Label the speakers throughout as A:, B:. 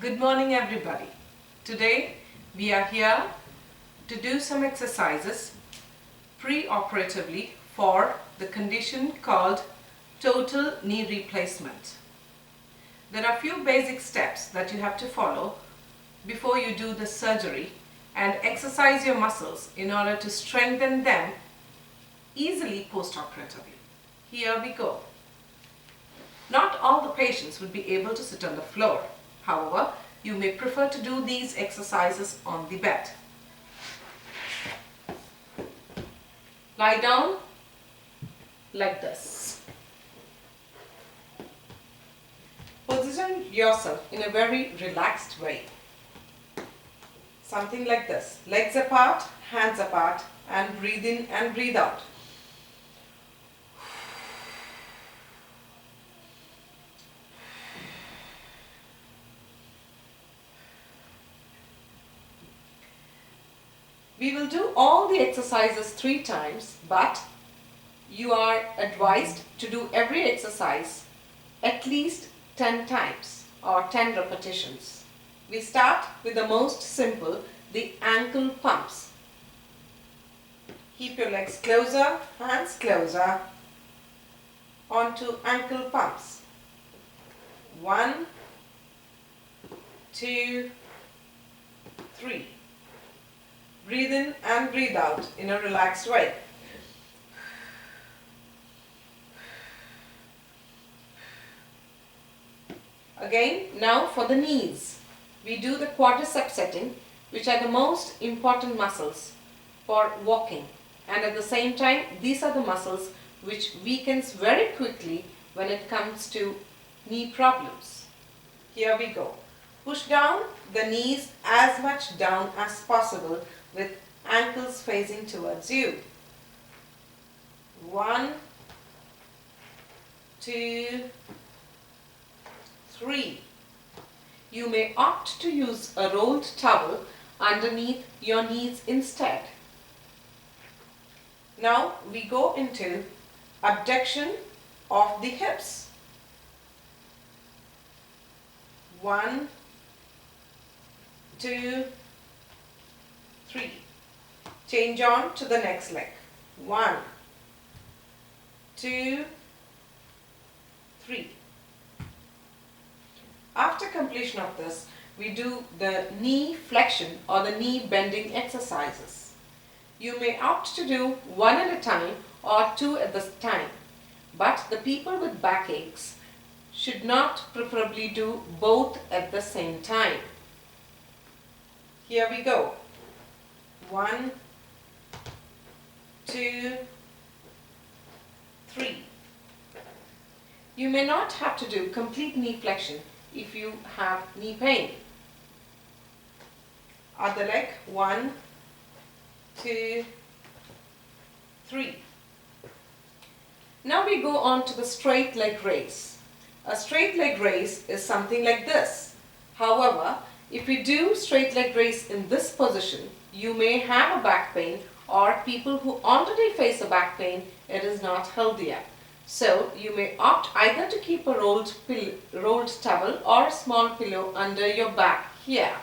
A: Good morning everybody. Today we are here to do some exercises pre-operatively for the condition called total knee replacement. There are a few basic steps that you have to follow before you do the surgery and exercise your muscles in order to strengthen them easily post-operatively. Here we go. Not all the patients would be able to sit on the floor. However, you may prefer to do these exercises on the bed. Lie down like this. Position yourself in a very relaxed way. Something like this. Legs apart, hands apart, and breathe in and breathe out. We will do all the exercises 3 times, but you are advised to do every exercise at least 10 times or 10 repetitions. We start with the most simple, the ankle pumps. Keep your legs closer, hands closer onto ankle pumps. 1, 2, 3. Breathe in and breathe out in a relaxed way. Again, now for the knees. We do the quadriceps setting, which are the most important muscles for walking. And at the same time, these are the muscles which weakens very quickly when it comes to knee problems. Here we go. Push down the knees as much down as possible with ankles facing towards you. 1, 2, 3. You may opt to use a rolled towel underneath your knees instead. Now we go into abduction of the hips. 1, 2, 3. Change on to the next leg. 1, 2, 3. After completion of this, we do the knee flexion or the knee bending exercises. You may opt to do 1 at a time or 2 at the time, but the people with backaches should not preferably do both at the same time. Here we go. 1, 2, 3. You may not have to do complete knee flexion if you have knee pain. Other leg. 1, 2, 3. Now we go on to the straight leg raise. A straight leg raise is something like this. However, if we do straight leg raise in this position, you may have a back pain, or people who already face a back pain, it is not healthier. So you may opt either to keep a rolled towel or a small pillow under your back here,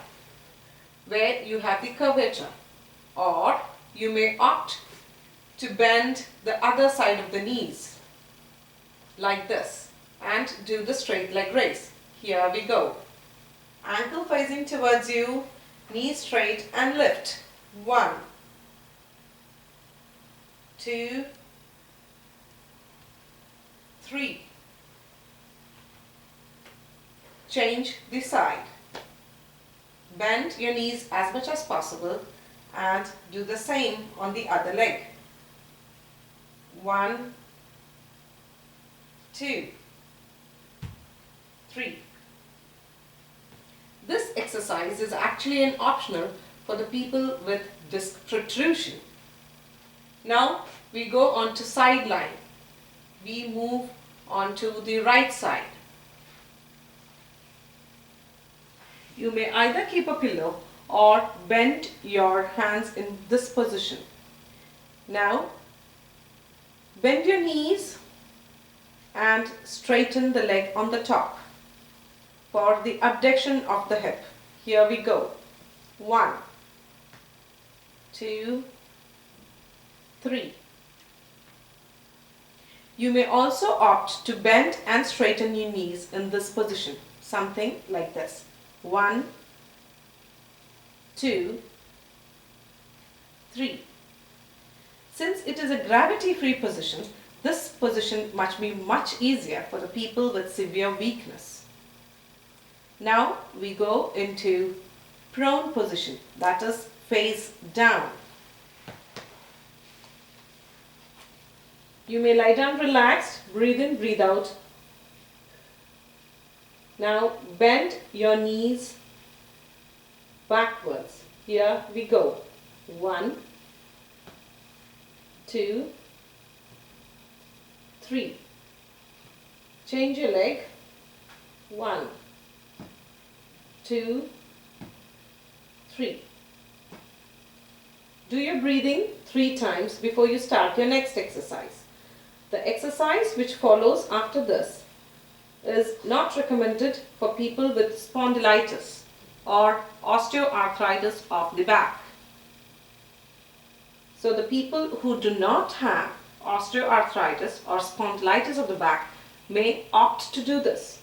A: where you have the curvature, or you may opt to bend the other side of the knees like this and do the straight leg raise. Here we go. Ankle facing towards you, knee straight and lift. 1, 2, 3. Change the side. Bend your knees as much as possible and do the same on the other leg. 1, 2, 3. This exercise is actually an optional for the people with disc protrusion. Now we go on to side line. We move on to the right side. You may either keep a pillow or bend your hands in this position. Now bend your knees and straighten the leg on the top. for the abduction of the hip. Here we go. 1, 2, 3. You may also opt to bend and straighten your knees in this position, something like this. 1, 2, 3. Since it is a gravity-free position, this position must be much easier for the people with severe weakness. Now we go into prone position, that is face down. You may lie down relaxed, breathe in, breathe out. Now bend your knees backwards. Here we go. 1, 2, 3. Change your leg. 1, 2, 3. Do your breathing 3 times before you start your next exercise. The exercise which follows after this is not recommended for people with spondylitis or osteoarthritis of the back. So the people who do not have osteoarthritis or spondylitis of the back may opt to do this.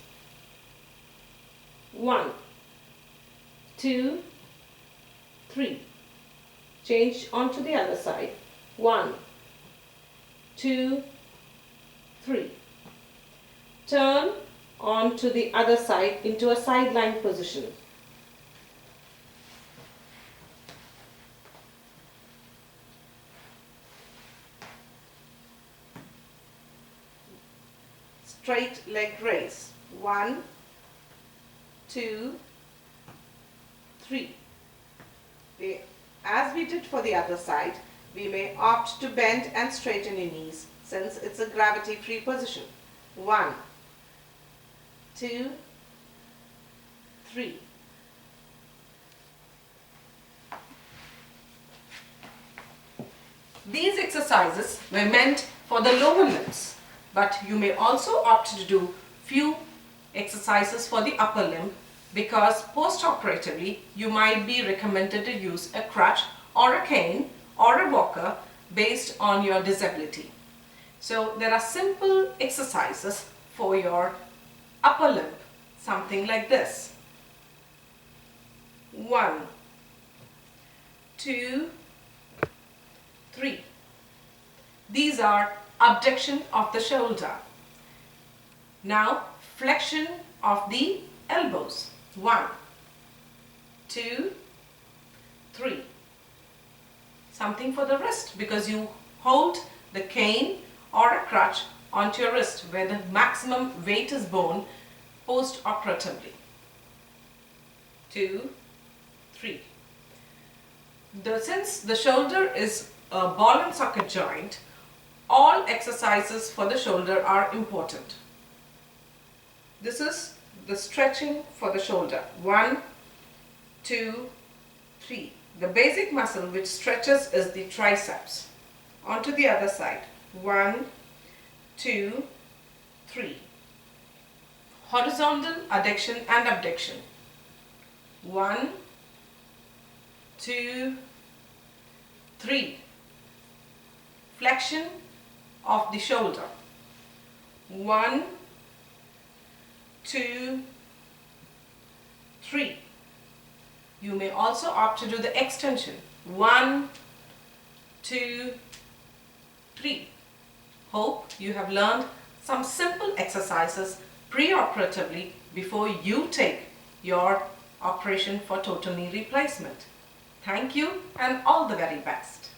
A: 1, 2, 3. Change onto the other side. 1, 2, 3. Turn onto the other side into a sideline position. Straight leg raise. 1, 2, 3. As we did for the other side, we may opt to bend and straighten your knees since it's a gravity-free position. 1, 2, 3. These exercises were meant for the lower limbs, but you may also opt to do few exercises for the upper limb because post-operatively you might be recommended to use a crutch or a cane or a walker based on your disability. So there are simple exercises for your upper limb, something like this. 1, 2, 3. These are abduction of the shoulder. Now flexion of the elbows. 1, 2, 3. Something for the wrist because you hold the cane or a crutch onto your wrist where the maximum weight is borne post-operatively. 2, 3. Since the shoulder is a ball and socket joint, all exercises for the shoulder are important. This is the stretching for the shoulder. 1, 2, 3. The basic muscle which stretches is the triceps. Onto the other side. 1, 2, 3. Horizontal adduction and abduction. 1, 2, 3. Flexion of the shoulder. 1, 2, 3. You may also opt to do the extension. 1, 2, 3. Hope you have learned some simple exercises pre-operatively before you take your operation for total knee replacement. Thank you and all the very best.